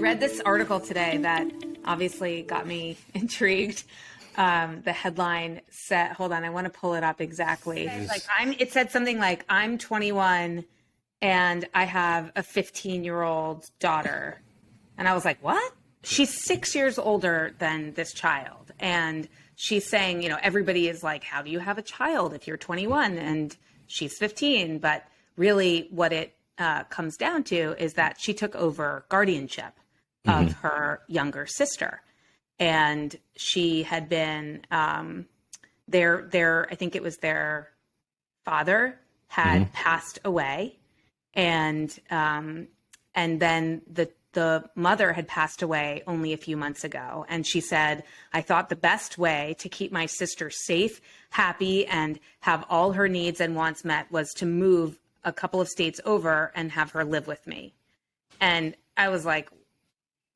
read this article today that obviously got me intrigued. The headline said, hold on, I want to pull it up exactly. It said something like, I'm 21 and I have a 15-year-old daughter. And I was like, what? She's 6 years older than this child. And she's saying, you know, everybody is like, how do you have a child if you're 21 and she's 15? But really what it comes down to is that she took over guardianship of her younger sister. And she had been I think it was their father had passed away. And then the mother had passed away only a few months ago. And she said, I thought the best way to keep my sister safe, happy, and have all her needs and wants met was to move a couple of states over and have her live with me. And I was like,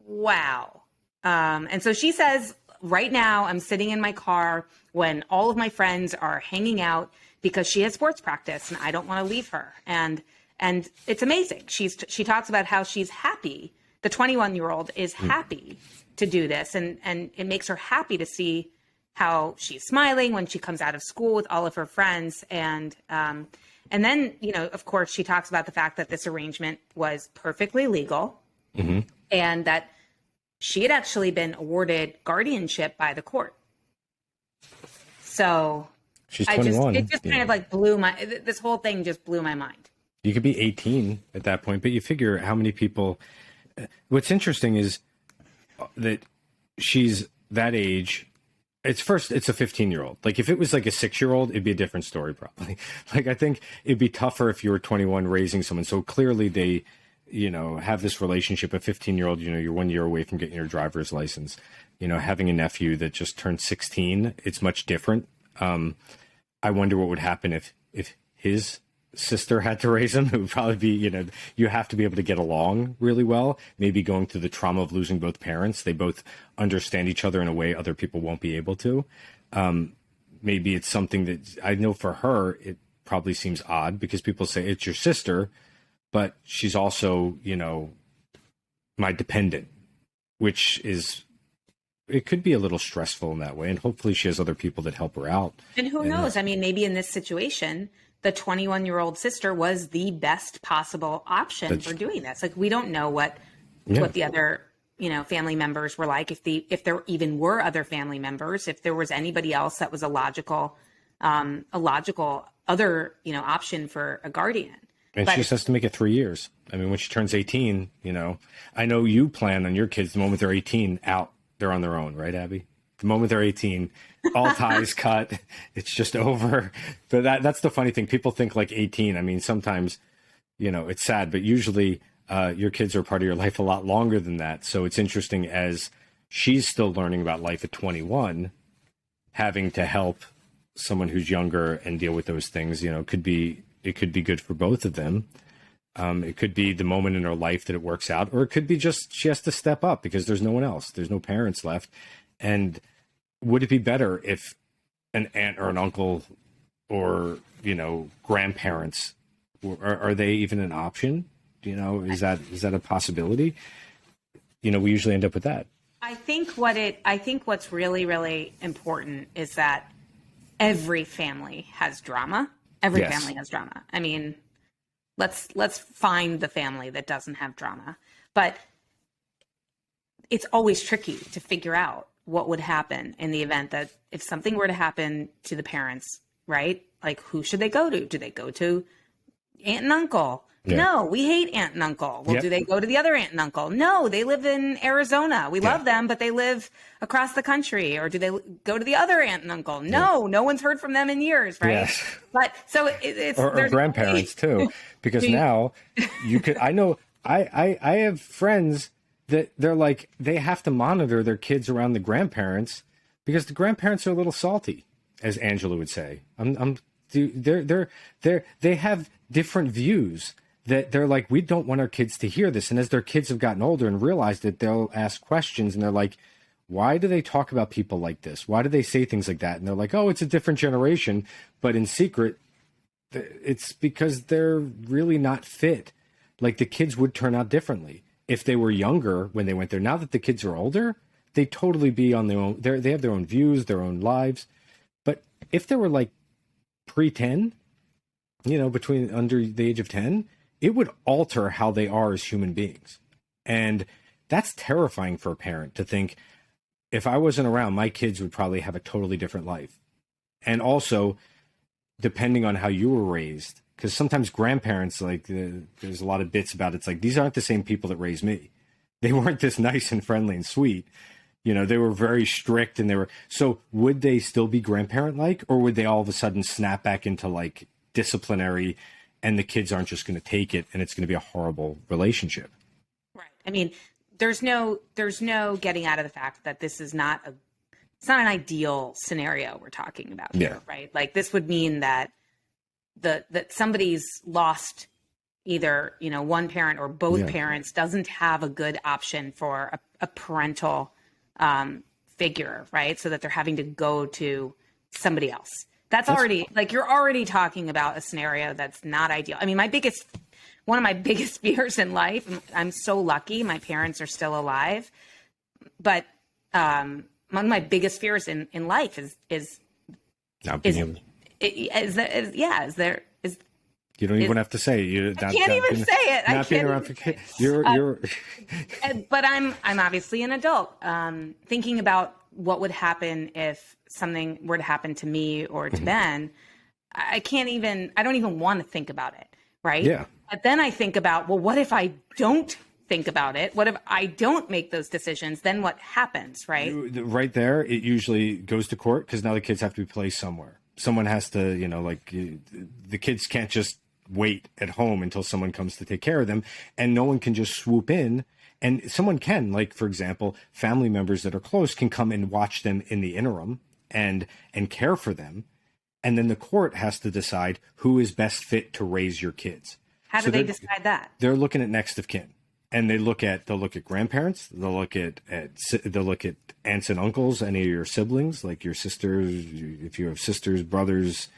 wow. And so she says, right now I'm sitting in my car when all of my friends are hanging out because she has sports practice and I don't want to leave her. And it's amazing. She talks about how she's happy. The 21-year-old is happy to do this. And it makes her happy to see how she's smiling when she comes out of school with all of her friends. And then, you know, of course, she talks about the fact that this arrangement was perfectly legal and that she had actually been awarded guardianship by the court. So she's 21. It just kind of like this whole thing just blew my mind. You could be 18 at that point, but you figure how many people. What's interesting is that she's that age. It's a 15-year-old. Like if it was like a 6-year-old, it'd be a different story probably. Like I think it'd be tougher if you were 21 raising someone. So clearly they, you know, have this relationship. A 15-year-old, you know, you're 1 year away from getting your driver's license. You know, having a nephew that just turned 16, it's much different. I wonder what would happen if his sister had to raise him. It would probably be, you know, you have to be able to get along really well. Maybe going through the trauma of losing both parents. They both understand each other in a way other people won't be able to. Maybe it's something that I know for her, it probably seems odd because people say it's your sister, but she's also, you know, my dependent, which is, it could be a little stressful in that way. And hopefully she has other people that help her out. And who knows? I mean, maybe in this situation, the 21-year-old sister was the best possible option for doing this. Like, we don't know what the other, you know, family members were like, if there even were other family members, if there was anybody else that was a logical other, you know, option for a guardian. And she just has to make it 3 years. I mean, when she turns 18, you know, I know you plan on your kids the moment they're 18 out, they're on their own, right, Abby? The moment they're 18, all ties cut, it's just over. But that's the funny thing. People think like 18. I mean, sometimes, you know, it's sad, but usually your kids are part of your life a lot longer than that. So it's interesting as she's still learning about life at 21, having to help someone who's younger and deal with those things, you know, it could be good for both of them. It could be the moment in her life that it works out, or it could be just she has to step up because there's no one else. There's no parents left. And would it be better if an aunt or an uncle or, you know, grandparents, are they even an option? You know, is that a possibility? You know, we usually end up with that. I think what's really, really important is that every family has drama. Every family has drama. I mean, let's find the family that doesn't have drama. But it's always tricky to figure out what would happen in the event that if something were to happen to the parents, right? Like, who should they go to? Do they go to aunt and uncle? Yeah. No, we hate aunt and uncle. Well, do they go to the other aunt and uncle? No, they live in Arizona. We love them, but they live across the country. Or do they go to the other aunt and uncle? No, no one's heard from them in years, right? Yes. But so it's or grandparents too, because now you could. I know I have friends that they're like they have to monitor their kids around the grandparents because the grandparents are a little salty, as Angela would say. They have different views. That they're like, we don't want our kids to hear this. And as their kids have gotten older and realized it, they'll ask questions and they're like, why do they talk about people like this? Why do they say things like that? And they're like, oh, it's a different generation. But in secret, it's because they're really not fit. Like the kids would turn out differently. if they were younger when they went there. Now that the kids are older, they totally be on their own. They have their own views, their own lives. But if they were like pre-10, between under the age of 10, it would alter how they are as human beings. And that's terrifying for a parent to think, if I wasn't around, my kids would probably have a totally different life. And also, depending on how you were raised, because sometimes grandparents, like, there's a lot of bits about it. It's like, these aren't the same people that raised me. They weren't this nice and friendly and sweet. They were very strict, and so would they still be grandparent-like, or would they all of a sudden snap back into like disciplinary, and the kids aren't just going to take it, and it's going to be a horrible relationship? Right. I mean, there's no getting out of the fact that this is not it's not an ideal scenario we're talking about here, right? Like, this would mean that that somebody's lost either, one parent or both parents, doesn't have a good option for a parental figure, right? So that they're having to go to somebody else. That's already, like, you're already talking about a scenario that's not ideal. I mean, one of my biggest fears in life, I'm so lucky my parents are still alive, but one of my biggest fears in life is not being able. You don't even have to say it. I can't even say it. Not being around for kids. You're. But I'm obviously an adult. Thinking about what would happen if something were to happen to me or to Ben, I don't even want to think about it, right? Yeah. But then I think about, well, what if I don't think about it? What if I don't make those decisions? Then what happens, right? Right there, it usually goes to court, because now the kids have to be placed somewhere. Someone has to, the kids can't just wait at home until someone comes to take care of them, and no one can just swoop in. And someone can, like, for example, family members that are close can come and watch them in the interim and care for them. And then the court has to decide who is best fit to raise your kids. How do they decide that? They're looking at next of kin, and they'll look at grandparents. They'll look at aunts and uncles, any of your siblings, like your sisters, if you have sisters, brothers,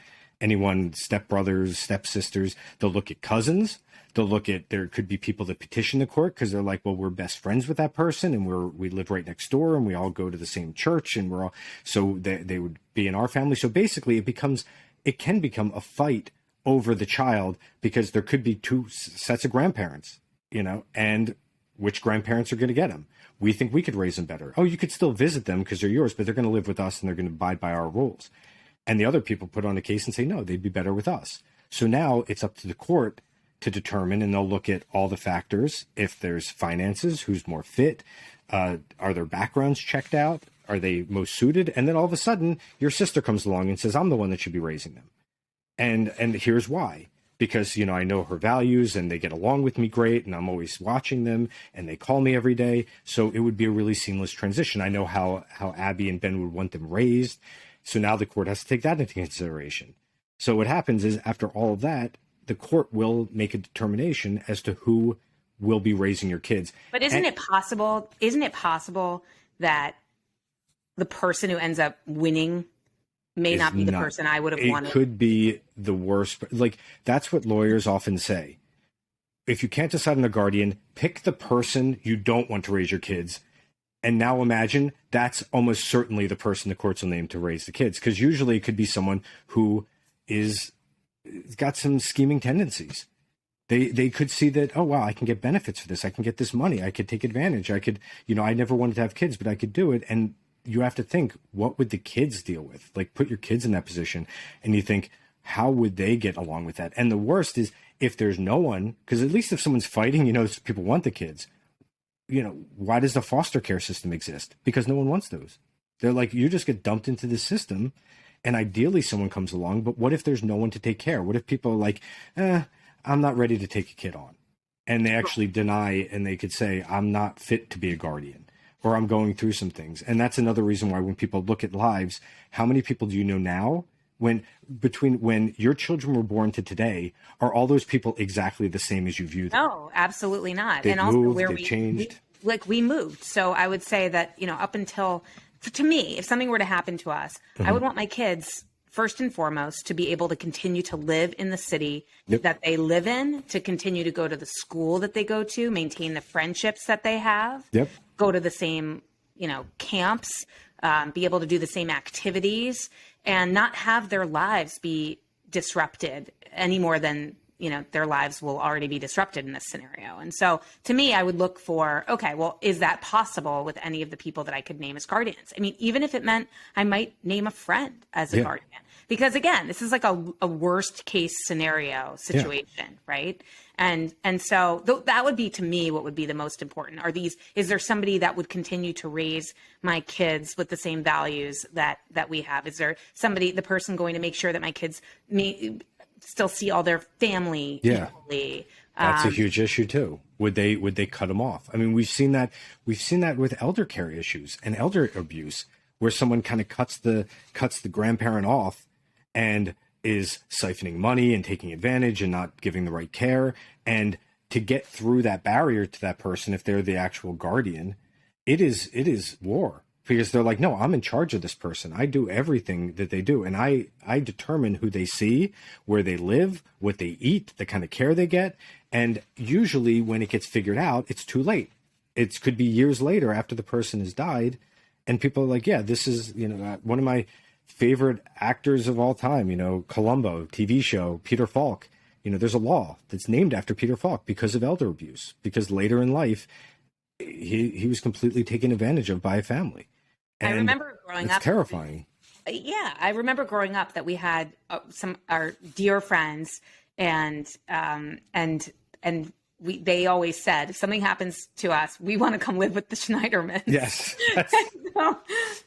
anyone, stepbrothers, stepsisters. They'll look at cousins. They'll look at, there could be people that petition the court because they're like, well, we're best friends with that person, and we live right next door, and we all go to the same church, and so they would be in our family. So basically it can become a fight over the child, because there could be two sets of grandparents, and which grandparents are going to get them. We think we could raise them better. Oh, you could still visit them because they're yours, but they're going to live with us and they're going to abide by our rules. And the other people put on a case and say, no, they'd be better with us. So now it's up to the court to determine, and they'll look at all the factors. If there's finances, who's more fit, are their backgrounds checked out? Are they most suited? And then all of a sudden your sister comes along and says, I'm the one that should be raising them. And here's why. Because, I know her values, and they get along with me great, and I'm always watching them, and they call me every day. So it would be a really seamless transition. I know how Abby and Ben would want them raised. So now the court has to take that into consideration. So what happens is, after all of that, the court will make a determination as to who will be raising your kids. But isn't it possible that the person who ends up winning may not be the person I would have wanted? It could be the worst. Like, that's what lawyers often say. If you can't decide on a guardian, pick the person you don't want to raise your kids. And now imagine that's almost certainly the person the courts will name to raise the kids. Because usually it could be someone who got some scheming tendencies. They could see that, oh, wow, I can get benefits for this. I can get this money. I could take advantage. I could, I never wanted to have kids, but I could do it. And you have to think, what would the kids deal with? Like, put your kids in that position, and you think, how would they get along with that? And the worst is if there's no one, because at least if someone's fighting, people want the kids. Why does the foster care system exist? Because no one wants those. They're like, you just get dumped into the system, and ideally someone comes along, but what if there's no one to take care? What if people are like, I'm not ready to take a kid on? And they actually deny, and they could say, I'm not fit to be a guardian, or I'm going through some things. And that's another reason why when people look at lives, how many people do you know now, between when your children were born to today, are all those people exactly the same as you view them? No, absolutely not. They've moved, where we changed. We moved. So I would say that, up until, to me, if something were to happen to us, I would want my kids first and foremost, to be able to continue to live in the city that they live in, to continue to go to the school that they go to, maintain the friendships that they have, go to the same, camps, be able to do the same activities, and not have their lives be disrupted any more than their lives will already be disrupted in this scenario. And so to me, I would look for, okay, well, is that possible with any of the people that I could name as guardians? I mean, even if it meant I might name a friend as a guardian, because again, this is like a worst case scenario situation, right? And so that would be, to me, what would be the most important. Is there somebody that would continue to raise my kids with the same values that we have? Is there the person going to make sure that my kids still see all their family equally? That's a huge issue too. Would they cut them off? I mean, we've seen that with elder care issues and elder abuse, where someone kind of cuts the grandparent off and is siphoning money and taking advantage and not giving the right care. And to get through that barrier to that person, if they're the actual guardian, it is war. Because they're like, no, I'm in charge of this person. I do everything that they do. And I determine who they see, where they live, what they eat, the kind of care they get. And usually when it gets figured out, it's too late. It could be years later after the person has died. And people are like, yeah, this is, one of my favorite actors of all time, Columbo, TV show, Peter Falk. There's a law that's named after Peter Falk because of elder abuse, because later in life, he was completely taken advantage of by a family. And I remember growing up. It's terrifying. Yeah, I remember growing up that we had some our dear friends, and they always said, if something happens to us, we want to come live with the Schneidermans. Yes.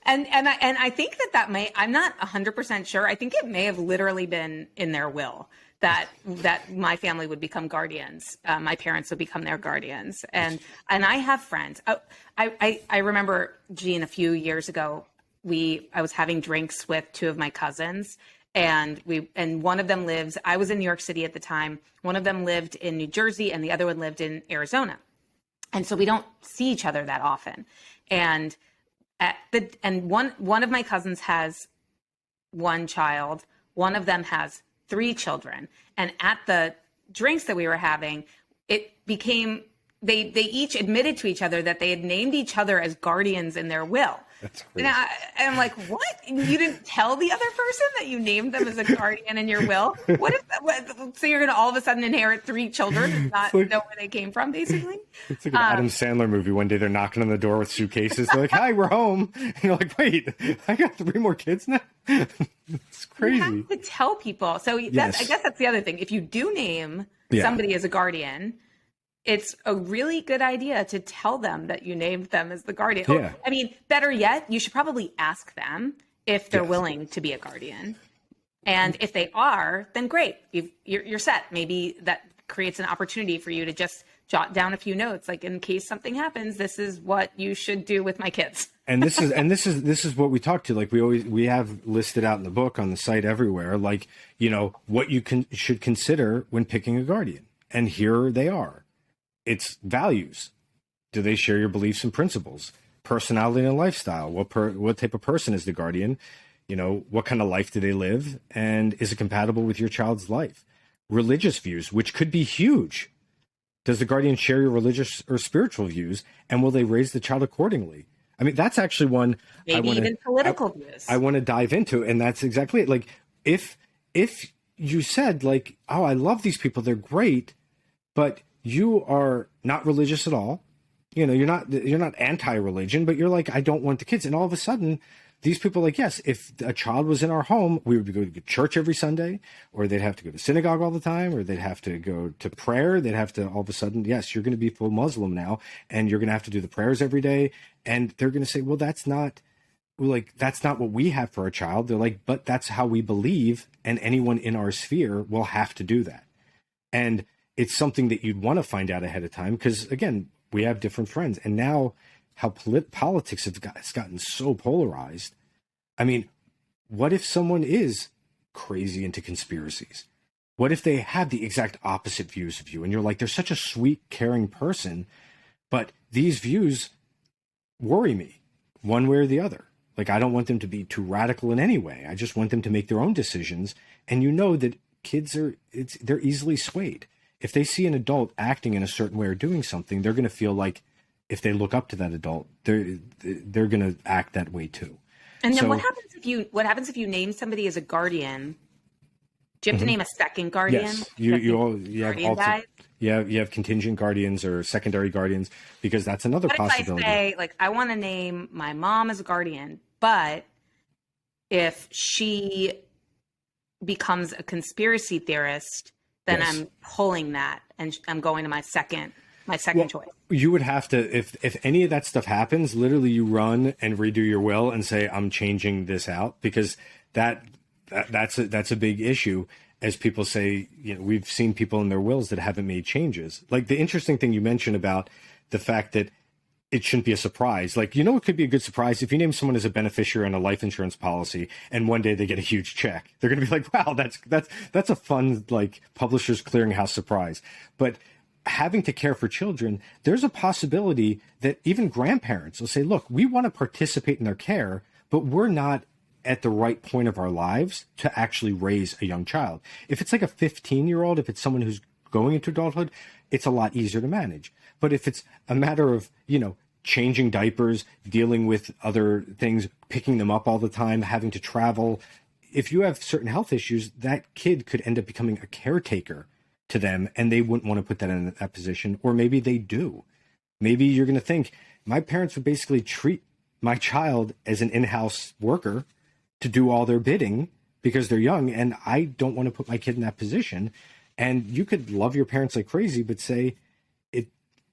and I think that may, I'm not 100% sure. I think it may have literally been in their will that my family would become guardians. My parents would become their guardians. And I have friends. I remember, Jean, a few years ago, I was having drinks with two of my cousins, and one of them lives, I was in New York City at the time. One of them lived in New Jersey and the other one lived in Arizona. And so we don't see each other that often. And one of my cousins has one child. One of them has 3 children. And at the drinks that we were having, it became, they each admitted to each other that they had named each other as guardians in their will. That's crazy. And I'm like, what? You didn't tell the other person that you named them as a guardian in your will? So you're going to all of a sudden inherit 3 children and not know where they came from, basically? It's like an Adam Sandler movie. One day they're knocking on the door with suitcases. They're like, hi, we're home. And you're like, wait, I got 3 more kids now? It's crazy. You have to tell people. So I guess that's the other thing. If you do name somebody as a guardian, it's a really good idea to tell them that you named them as the guardian. Yeah. I mean, better yet, you should probably ask them if they're willing to be a guardian. And if they are, then great. You're set. Maybe that creates an opportunity for you to just jot down a few notes, like, in case something happens, this is what you should do with my kids. And this is what we talk to. Like, we have listed out in the book, on the site, everywhere, like, what you should consider when picking a guardian. And here they are. It's values. Do they share your beliefs and principles? Personality and lifestyle. What type of person is the guardian? What kind of life do they live? And is it compatible with your child's life? Religious views, which could be huge. Does the guardian share your religious or spiritual views? And will they raise the child accordingly? I mean, that's actually one. Maybe even political views. I want to dive into, and that's exactly it. Like, if you said, like, oh, I love these people, they're great, but you are not religious at all. You're not anti-religion, but you're like, I don't want the kids. And all of a sudden, these people are like, yes, if a child was in our home, we would go to church every Sunday, or they'd have to go to synagogue all the time, or they'd have to go to prayer. They'd have to, all of a sudden, yes, you're going to be full Muslim now, and you're going to have to do the prayers every day. And they're going to say, well, that's not what we have for our child. They're like, but that's how we believe, and anyone in our sphere will have to do that. And it's something that you'd want to find out ahead of time, because, again, we have different friends. And now how politics has gotten so polarized. I mean, what if someone is crazy into conspiracies? What if they have the exact opposite views of you? And you're like, they're such a sweet, caring person, but these views worry me one way or the other. Like, I don't want them to be too radical in any way. I just want them to make their own decisions. And you know that kids they're easily swayed. If they see an adult acting in a certain way or doing something, they're going to feel like if they look up to that adult, they're going to act that way too. And then what happens if you name somebody as a guardian? Do you have to name a second guardian? Yes, you have contingent guardians or secondary guardians, because that's another possibility. If I say, like, I want to name my mom as a guardian, but if she becomes a conspiracy theorist, then I'm pulling that and I'm going to my second choice. You would have to, if any of that stuff happens, literally you run and redo your will and say, I'm changing this out, because that's a big issue. As people say, we've seen people in their wills that haven't made changes. Like, the interesting thing you mentioned about the fact that it shouldn't be a surprise. Like, it could be a good surprise if you name someone as a beneficiary on a life insurance policy and one day they get a huge check. They're going to be like, wow, that's a fun, like, Publishers Clearinghouse surprise. But having to care for children, there's a possibility that even grandparents will say, look, we want to participate in their care, but we're not at the right point of our lives to actually raise a young child. If it's like a 15-year-old, if it's someone who's going into adulthood, it's a lot easier to manage. But if it's a matter of, changing diapers, dealing with other things, picking them up all the time, having to travel, if you have certain health issues, that kid could end up becoming a caretaker to them, and they wouldn't want to put that in that position. Or maybe they do. Maybe you're going to think, my parents would basically treat my child as an in-house worker to do all their bidding because they're young, and I don't want to put my kid in that position. And you could love your parents like crazy, but say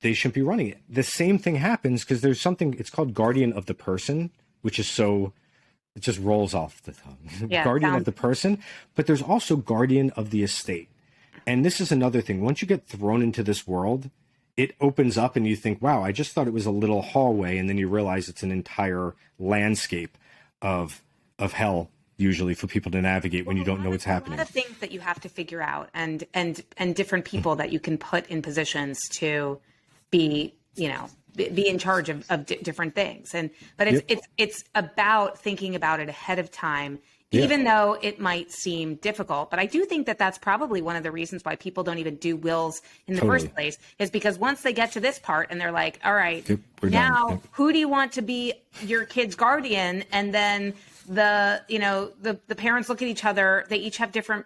they shouldn't be running it. The same thing happens because there's something, it's called guardian of the person, which is it just rolls off the tongue. Yeah, guardian of the person, but there's also guardian of the estate. And this is another thing. Once you get thrown into this world, it opens up and you think, wow, I just thought it was a little hallway. And then you realize it's an entire landscape of hell, usually, for people to navigate when you don't know what's happening. A lot of things that you have to figure out, and different people that you can put in positions to be in charge of different things. But it's about thinking about it ahead of time, even though it might seem difficult. But I do think that that's probably one of the reasons why people don't even do wills in the first place, is because once they get to this part and they're like, all right, now who do you want to be your kid's guardian? And then the parents look at each other, they each have different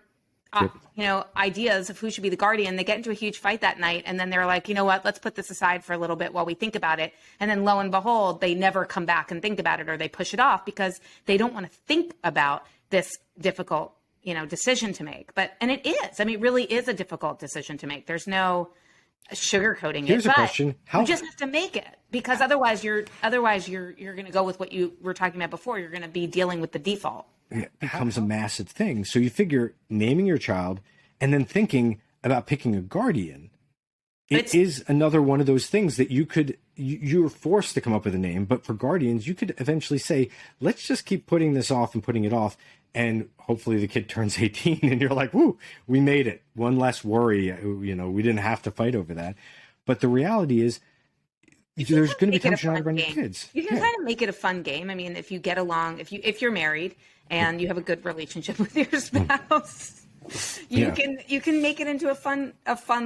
ideas of who should be the guardian. They get into a huge fight that night, and then they're like, you know what, let's put this aside for a little bit while we think about it. And then lo and behold, they never come back and think about it, or they push it off because they don't want to think about this difficult, decision to make. And it is. I mean, it really is a difficult decision to make. There's no sugarcoating it. Here's a question. You just have to make it, because otherwise you're going to go with what you were talking about before. You're going to be dealing with the default. It becomes a massive thing. So you figure naming your child and then thinking about picking a guardian. It is another one of those things that you're forced to come up with a name, but for guardians, you could eventually say, let's just keep putting this off and putting it off. And hopefully the kid turns 18 and you're like, woo, we made it. One less worry. We didn't have to fight over that. But the reality is, there's going to be times you're not around your kids. You can kind of make it a fun game. I mean, if you get along, if you're married and you have a good relationship with your spouse, you can make it into a fun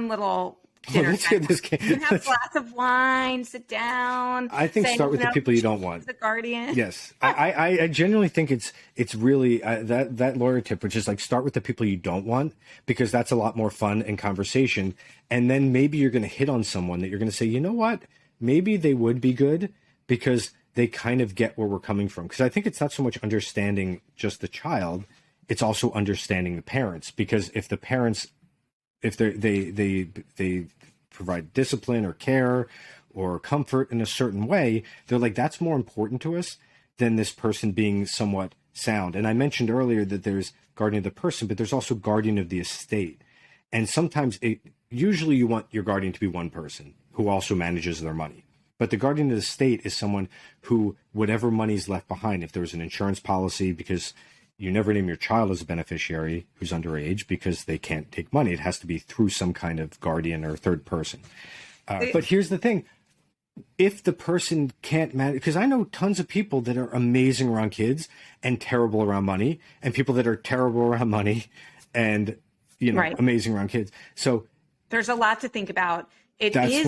little dinner. Let's get this game. You can have a glass of wine, sit down. I think start with the people you don't want. The guardian. Yes, I genuinely think it's really that lawyer tip, which is like start with the people you don't want, because that's a lot more fun and conversation. And then maybe you're going to hit on someone that you're going to say, you know what, maybe they would be good because they kind of get where we're coming from. Because I think it's not so much understanding just the child, it's also understanding the parents. Because if the parents, if they provide discipline or care or comfort in a certain way, they're like, that's more important to us than this person being somewhat sound. And I mentioned earlier that there's guardian of the person, but there's also guardian of the estate. And sometimes usually you want your guardian to be one person who also manages their money. But the guardian of the estate is someone who, whatever money's left behind, if there was an insurance policy, because you never name your child as a beneficiary who's underage because they can't take money. It has to be through some kind of guardian or third person. But here's the thing. if the person can't manage, because I know tons of people that are amazing around kids and terrible around money, and people that are terrible around money and, Right. amazing around kids. So there's a lot to think about. It is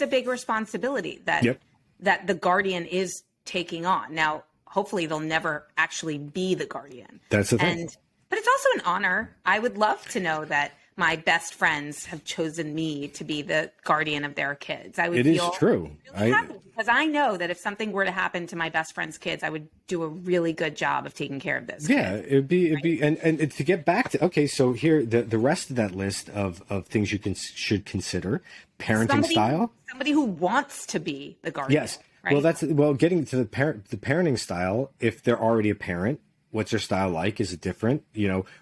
a big responsibility that the guardian is taking on. Now, hopefully they'll never actually be the guardian. That's the thing. But it's also an honor. I would love to know that my best friends have chosen me to be the guardian of their kids. I would feel true. Really happy, because I know that if something were to happen to my best friend's kids, I would do a really good job of taking care of those kids. It'd be, and to get back to, okay, so here, the rest of that list of things you should consider, parenting style. Somebody who wants to be the guardian. Yes. Right? Well, getting to the parenting style, if they're already a parent, what's your style like? Is it different?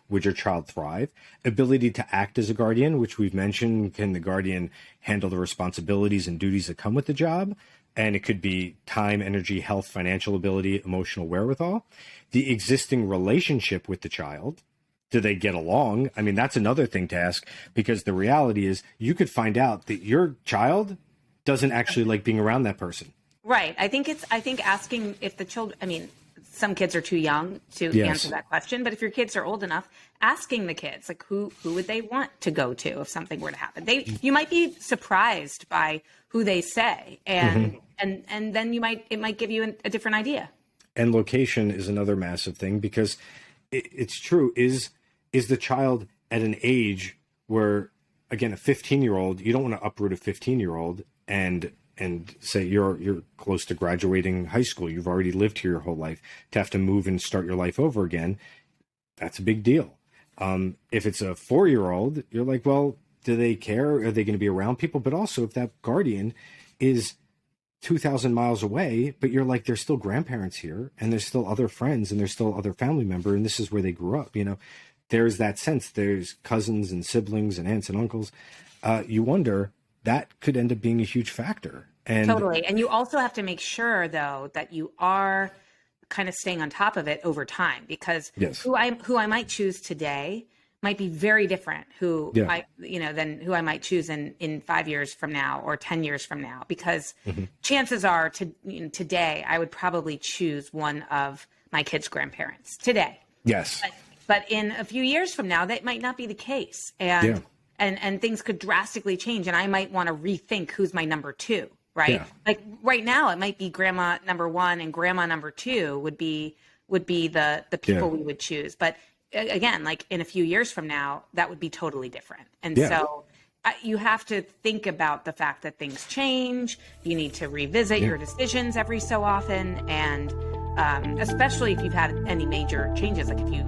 Would your child thrive? Ability to act as a guardian, which we've mentioned. Can the guardian handle the responsibilities and duties that come with the job? And it could be time, energy, health, financial ability, emotional wherewithal. The existing relationship with the child. Do they get along? I mean, that's another thing to ask, because the reality is you could find out that your child doesn't actually like being around that person. Right. I think asking if the children, some kids are too young to answer that question, but if your kids are old enough, asking the kids, like, who would they want to go to if something were to happen? You might be surprised by who they say, and then it might give you a different idea. And location is another massive thing, because it's true. Is the child at an age where, again, a 15-year-old, you don't want to uproot a 15-year-old and say you're close to graduating high school, you've already lived here your whole life, to have to move and start your life over again, that's a big deal. If it's a 4-year-old, you're like, well, do they care? Are they going to be around people? But also, if that guardian is 2,000 miles away, but you're like, there's still grandparents here, and there's still other friends, and there's still other family member, and this is where they grew up, there's that sense. There's cousins and siblings and aunts and uncles. You wonder, that could end up being a huge factor. And totally. And you also have to make sure, though, that you are kind of staying on top of it over time, because who I might choose today might be very different than who I might choose in 5 years from now or 10 years from now, because chances are today I would probably choose one of my kids' grandparents today. Yes. But in a few years from now, that might not be the case. And things could drastically change, and I might want to rethink who's my number two, right? Yeah. Like right now, it might be grandma number one and grandma number two would be the people we would choose. But again, like in a few years from now, that would be totally different. And so you have to think about the fact that things change. You need to revisit your decisions every so often, and especially if you've had any major changes, like if you